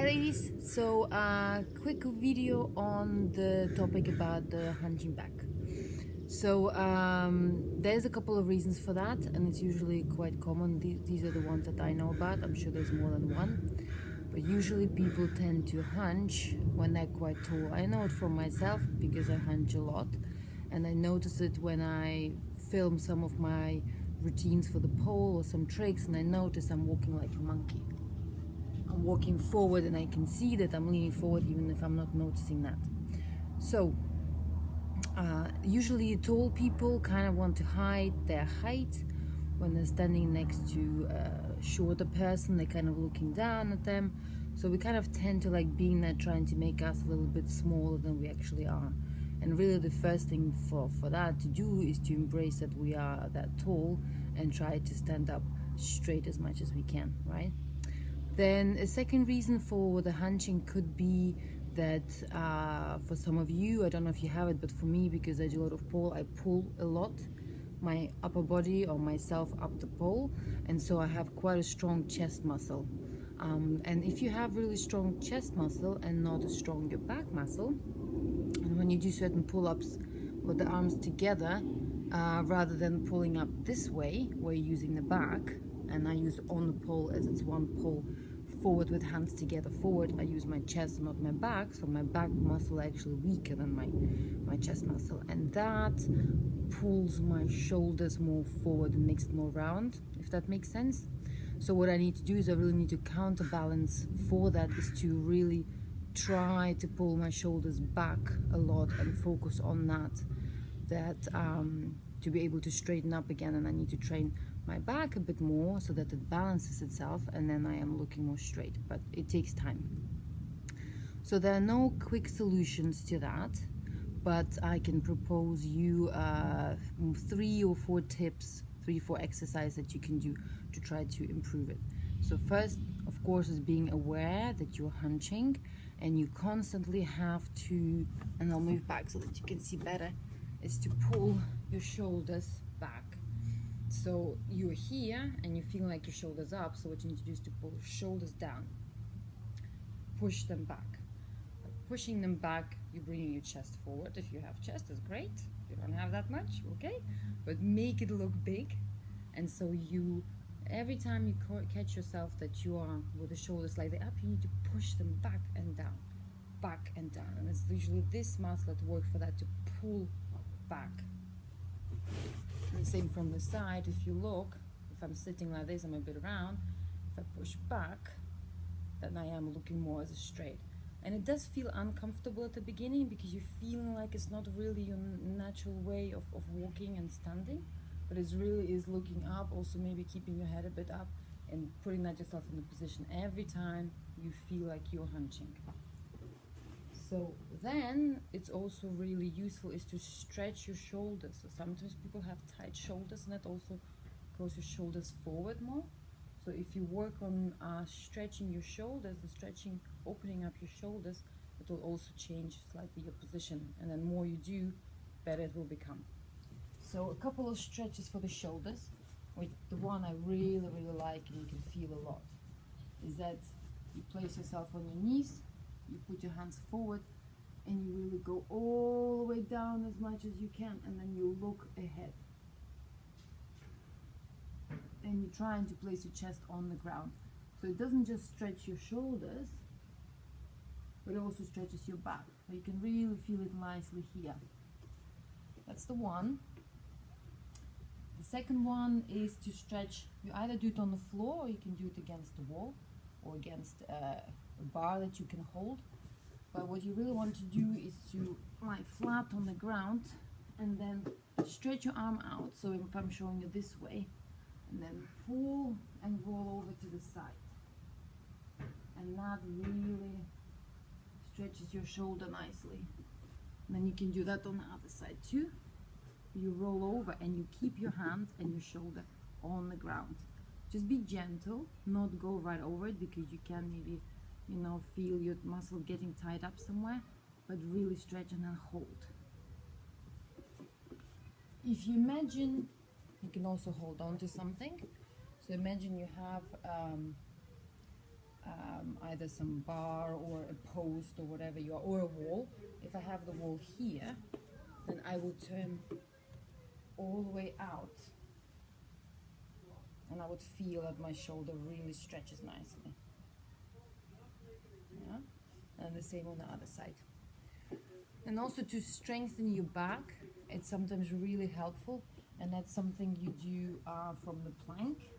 Hi ladies, so quick video on the topic about the hunching back. So there's a couple of reasons for that, and it's usually quite common. These are the ones that I know about. I'm sure there's more than one, but usually people tend to hunch when they're quite tall. I know it from myself because I hunch a lot, and I notice it when I film some of my routines for the pole or some tricks, and I notice I'm walking like a monkey. I'm walking forward and I can see that I'm leaning forward even if I'm not noticing that. So usually tall people kind of want to hide their height. When they're standing next to a shorter person, they're kind of looking down at them. So we kind of tend to like being there, trying to make us a little bit smaller than we actually are. And really the first thing for that to do is to embrace that we are that tall and try to stand up straight as much as we can, right? Then a second reason for the hunching could be that for some of you, I don't know if you have it, but for me, because I do a lot of pole, I pull a lot my upper body or myself up the pole, and so I have quite a strong chest muscle. And if you have really strong chest muscle and not a strong your back muscle, and when you do certain pull-ups with the arms together, rather than pulling up this way, where you're using the back, and I use on the pole as it's one pole forward with hands together forward, I use my chest, not my back, so my back muscle actually weaker than my chest muscle, and that pulls my shoulders more forward and makes it more round, if that makes sense. So what I need to do is I really need to counterbalance for that, is to really try to pull my shoulders back a lot and focus on that to be able to straighten up again. And I need to train my back a bit more so that it balances itself, and then I am looking more straight, but it takes time. So there are no quick solutions to that, but I can propose you 3 or 4 tips, 3 or 4 exercises that you can do to try to improve it. So first, of course, is being aware that you're hunching, and you constantly have to, and I'll move back so that you can see better, is to pull your shoulders back. So you're here and you feel like your shoulders up, so what you need to do is to pull your shoulders down, push them back. By pushing them back, you're bringing your chest forward. If you have chest, that's great. If you don't have that much, okay, but make it look big. And so you, every time you catch yourself that you are with the shoulders slightly up, you need to push them back and down, back and down, and it's usually this muscle that works for that, to pull back. And same from the side. If you look, if I'm sitting like this, I'm a bit round. If I push back, then I am looking more as a straight. And it does feel uncomfortable at the beginning because you're feeling like it's not really your natural way of walking and standing, but it really is looking up, also maybe keeping your head a bit up and putting that yourself in the position every time you feel like you're hunching. So then it's also really useful is to stretch your shoulders. So sometimes people have tight shoulders, and that also goes your shoulders forward more. So if you work on stretching your shoulders and stretching, opening up your shoulders, it will also change slightly your position. And then more you do, better it will become. So a couple of stretches for the shoulders, with the one I really like and you can feel a lot, is that you place yourself on your knees, you put your hands forward, and you really go all the way down as much as you can, and then you look ahead. And you're trying to place your chest on the ground. So it doesn't just stretch your shoulders, but it also stretches your back. So you can really feel it nicely here. That's the one. The second one is to stretch. You either do it on the floor, or you can do it against the wall, or against a bar that you can hold. But what you really want to do is to lie flat on the ground and then stretch your arm out. So if I'm showing you this way, and then pull and roll over to the side, and that really stretches your shoulder nicely. And then you can do that on the other side too. You roll over and you keep your hand and your shoulder on the ground. Just be gentle, not go right over it, because you can maybe, feel your muscle getting tied up somewhere, but really stretch and then hold. If you imagine, you can also hold on to something. So imagine you have, I either some bar or a post or whatever you are, or a wall. If I have the wall here, then I will turn all the way out, and I would feel that my shoulder really stretches nicely. Yeah, and the same on the other side. And also to strengthen your back, it's sometimes really helpful, and that's something you do from the plank.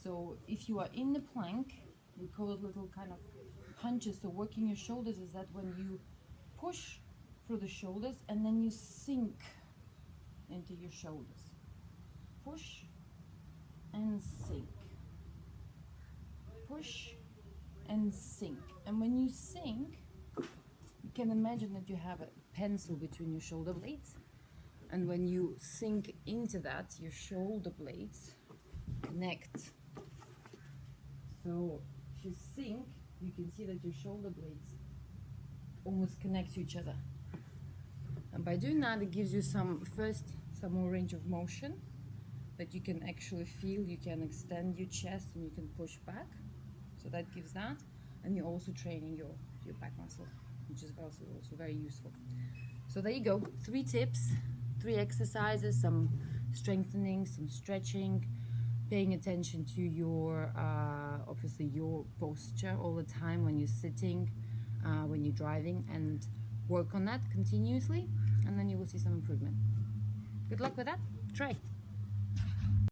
So if you are in the plank, we call it little kind of hunches. So working your shoulders is that when you push through the shoulders and then you sink into your shoulders. Push and sink. Push and sink. And when you sink, you can imagine that you have a pencil between your shoulder blades. And when you sink into that, your shoulder blades connect. So if you sink, you can see that your shoulder blades almost connect to each other. And by doing that, it gives you some more range of motion that you can actually feel. You can extend your chest and you can push back. So that gives that. And you're also training your back muscle, which is also very useful. So there you go, 3 tips, 3 exercises, some strengthening, some stretching, paying attention to your, obviously your posture all the time when you're sitting, when you're driving, and work on that continuously, and then you will see some improvement. Good luck with that. Try.